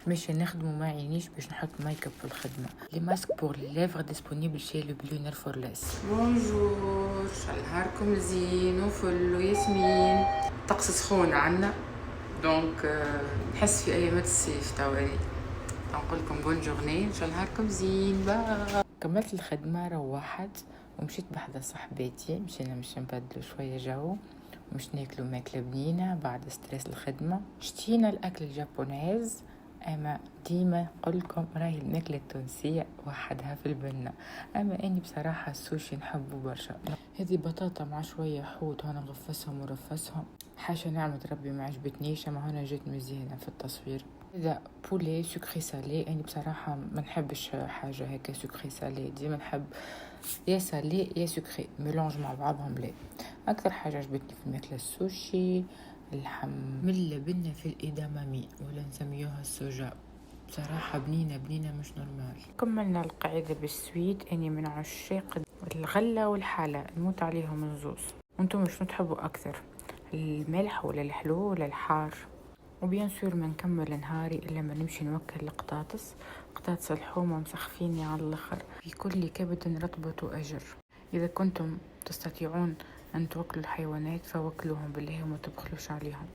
باش نخدمو ما يعنيش باش نحط ميك اب في الخدمه. لي ماسك بور ليفر ديسپونيبل شي لو بلونر فور ليس. بونجور، نهاركم زين وفل وياسمين. طقس سخون عنا دونك نحس في ايامات الصيف توالي. نقول لكم بون جورني، ان شاء الله نهاركم زين. كملت الخدمه، روحت ومشيت بحذا صاحباتي، مشينا نبدلو شويه جو، مش ناكلو ماكله بنينه بعد ستريس الخدمه. شتينا الاكل الجابونيز، اما ديما نقولكم راهي الماكله التونسيه وحدها في البنه. اما اني بصراحه السوشي نحبه برشا. هذه بطاطا مع شويه حوت هنا نغفسهم ورفسهم، حاشا نعمة ربي ما عجبتنيش، اما هنا جت مزيانه في التصوير. هذا بولي سكري سالي، اني بصراحه ما نحبش حاجه هكا سكري سالي، ديما نحب يا سالي يا سكري ميلونج مع بعضهم. لا اكثر حاجه عجبتني في الماكله السوشي اللحم من اللبنه في الإدامامي ولا نسميوها السوجا، بصراحه بنينه مش نورمال. كملنا القاعده بالسويت، اني من عشاق الغله والحاله، نموت عليهم الزوز. وانتم شنو تحبوا اكثر، الملح ولا الحلو ولا الحار؟ وبيان سور ما نكمل نهاري الا ما نمشي نوكل قطاطس الحومه مسخفيني على الاخر، في كل كبد رطبه اجر. اذا كنتم تستطيعون ان توكلوا الحيوانات فوكلوهم بالله وما تبخلوش عليهم.